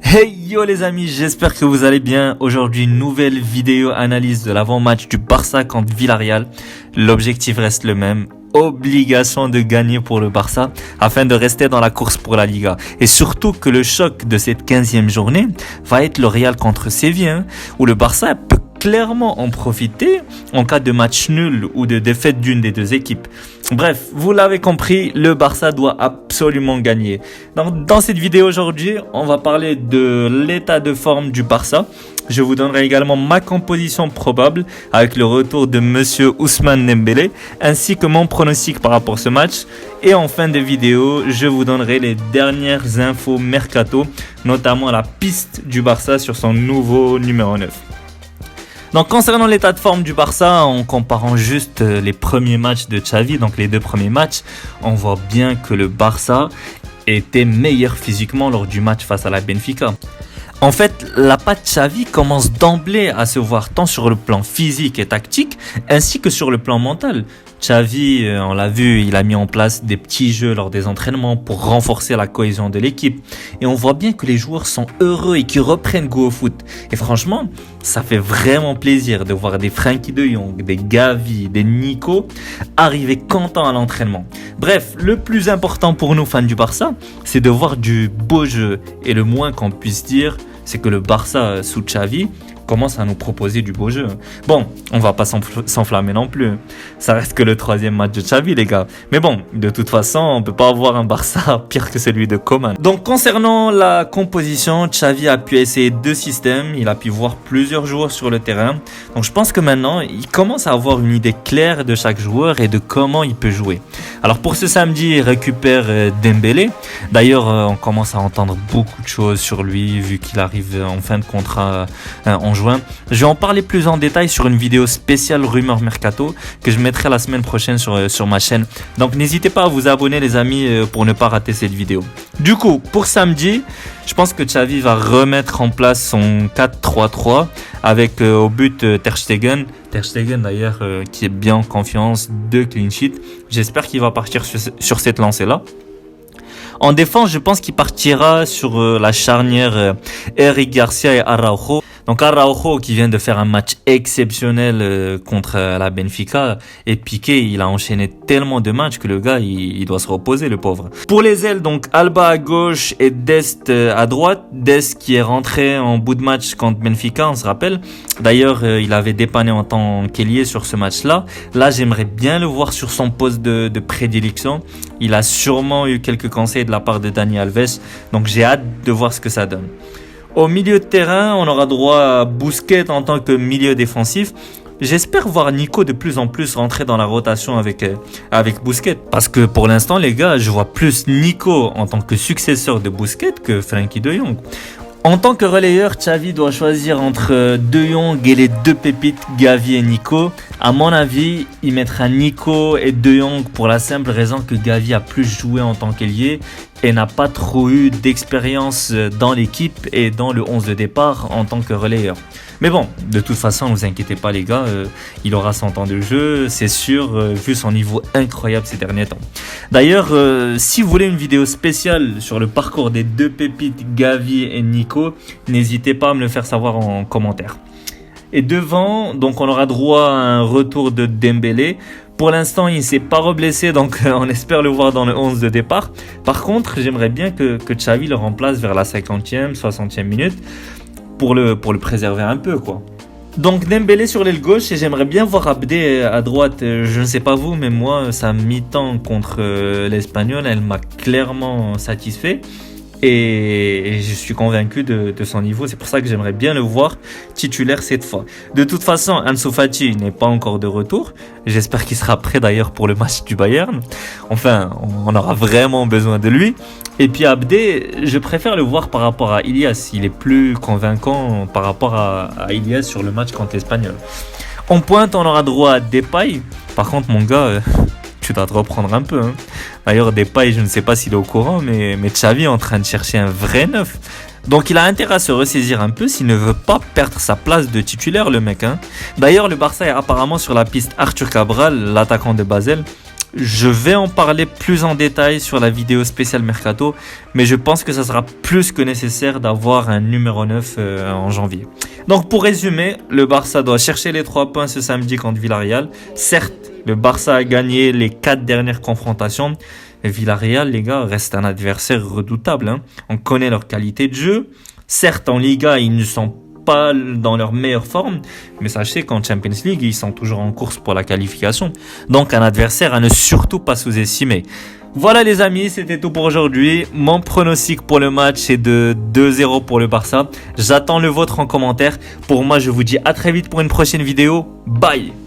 Hey yo les amis, j'espère que vous allez bien. Aujourd'hui, une nouvelle vidéo analyse de l'avant-match du Barça contre Villarreal. L'objectif reste le même. Obligation de gagner pour le Barça afin de rester dans la course pour la Liga. Et surtout que le choc de cette 15e journée va être le Real contre Séville, où le Barça peut clairement en profiter en cas de match nul ou de défaite d'une des deux équipes. Bref, vous l'avez compris, le Barça doit absolument gagner. Dans cette vidéo aujourd'hui, on va parler de l'état de forme du Barça. Je vous donnerai également ma composition probable avec le retour de Monsieur Ousmane Dembélé ainsi que mon pronostic par rapport à ce match. Et en fin de vidéo, je vous donnerai les dernières infos mercato, notamment la piste du Barça sur son nouveau numéro 9. Donc concernant l'état de forme du Barça, en comparant juste les premiers matchs de Xavi, donc les deux premiers matchs, on voit bien que le Barça était meilleur physiquement lors du match face à la Benfica. En fait, la patte Xavi commence d'emblée à se voir tant sur le plan physique et tactique, ainsi que sur le plan mental. Xavi, on l'a vu, il a mis en place des petits jeux lors des entraînements pour renforcer la cohésion de l'équipe. Et on voit bien que les joueurs sont heureux et qu'ils reprennent goût au foot. Et franchement, ça fait vraiment plaisir de voir des Frenkie de Jong, des Gavi, des Nico arriver contents à l'entraînement. Bref, le plus important pour nous fans du Barça, c'est de voir du beau jeu. Et le moins qu'on puisse dire, c'est que le Barça sous Xavi commence à nous proposer du beau jeu. Bon, on va pas s'enflammer non plus. Ça reste que le troisième match de Xavi, les gars. Mais bon, de toute façon, on peut pas avoir un Barça pire que celui de Koeman. Donc, concernant la composition, Xavi a pu essayer deux systèmes. Il a pu voir plusieurs joueurs sur le terrain. Donc, je pense que maintenant, il commence à avoir une idée claire de chaque joueur et de comment il peut jouer. Alors, pour ce samedi, il récupère Dembélé. D'ailleurs, on commence à entendre beaucoup de choses sur lui, vu qu'il arrive en fin de contrat en juin. Je vais en parler plus en détail sur une vidéo spéciale Rumeur Mercato que je mettrai la semaine prochaine sur ma chaîne. Donc n'hésitez pas à vous abonner les amis pour ne pas rater cette vidéo. Du coup, pour samedi, je pense que Xavi va remettre en place son 4-3-3 avec au but Ter Stegen. Ter Stegen d'ailleurs qui est bien en confiance, 2 clean sheets. J'espère qu'il va partir sur cette lancée-là. En défense, je pense qu'il partira sur la charnière Eric Garcia et Araujo. Donc Araujo qui vient de faire un match exceptionnel contre la Benfica et Piqué, il a enchaîné tellement de matchs que le gars il doit se reposer, le pauvre. Pour les ailes, donc Alba à gauche et Dest à droite. Dest qui est rentré en bout de match contre Benfica, on se rappelle. D'ailleurs, il avait dépanné en tant qu'ailier sur ce match-là. Là, j'aimerais bien le voir sur son poste de prédilection. Il a sûrement eu quelques conseils de la part de Dani Alves, donc j'ai hâte de voir ce que ça donne. Au milieu de terrain, on aura droit à Busquets en tant que milieu défensif. J'espère voir Nico de plus en plus rentrer dans la rotation avec Busquets. Parce que pour l'instant, les gars, je vois plus Nico en tant que successeur de Busquets que Frenkie de Jong. En tant que relayeur, Xavi doit choisir entre De Jong et les deux pépites Gavi et Nico. À mon avis, il mettra Nico et De Jong pour la simple raison que Gavi a plus joué en tant qu'ailier et n'a pas trop eu d'expérience dans l'équipe et dans le 11 de départ en tant que relayeur. Mais bon, de toute façon, ne vous inquiétez pas les gars, il aura son temps de jeu, c'est sûr, vu son niveau incroyable ces derniers temps. D'ailleurs, si vous voulez une vidéo spéciale sur le parcours des deux pépites Gavi et Nico, n'hésitez pas à me le faire savoir en commentaire. Et devant, donc on aura droit à un retour de Dembélé. Pour l'instant, il ne s'est pas reblessé, donc on espère le voir dans le 11 de départ. Par contre, j'aimerais bien que Xavi le remplace vers la 50e, 60e minute pour le préserver un peu, quoi. Donc Dembélé sur l'aile gauche et j'aimerais bien voir Abdé à droite. Je ne sais pas vous, mais moi, sa mi-temps contre l'Espagnol, elle m'a clairement satisfait. Et je suis convaincu de son niveau. C'est pour ça que j'aimerais bien le voir titulaire cette fois. De toute façon, Ansu Fati n'est pas encore de retour. J'espère qu'il sera prêt d'ailleurs pour le match du Bayern. Enfin, on aura vraiment besoin de lui. Et puis Abdé, je préfère le voir par rapport à Ilias. Il est plus convaincant par rapport à Ilias sur le match contre l'Espagnol. En pointe, on aura droit à Depay. Par contre, mon gars... tu dois te reprendre un peu. D'ailleurs, Depay, je ne sais pas s'il est au courant, mais Xavi est en train de chercher un vrai neuf. Donc il a intérêt à se ressaisir un peu s'il ne veut pas perdre sa place de titulaire, le mec. D'ailleurs, le Barça est apparemment sur la piste Arthur Cabral, l'attaquant de Basel. Je vais en parler plus en détail sur la vidéo spéciale Mercato, mais je pense que ça sera plus que nécessaire d'avoir un numéro 9 en janvier. Donc pour résumer, le Barça doit chercher les 3 points ce samedi contre Villarreal. Certes, le Barça a gagné les 4 dernières confrontations. Villarreal, les gars, reste un adversaire redoutable, hein. On connaît leur qualité de jeu. Certes, en Liga, ils ne sont pas dans leur meilleure forme, mais sachez qu'en Champions League, ils sont toujours en course pour la qualification. Donc un adversaire à ne surtout pas sous-estimer. Voilà les amis, c'était tout pour aujourd'hui. Mon pronostic pour le match est de 2-0 pour le Barça. J'attends le vôtre en commentaire. Pour moi, je vous dis à très vite pour une prochaine vidéo. Bye!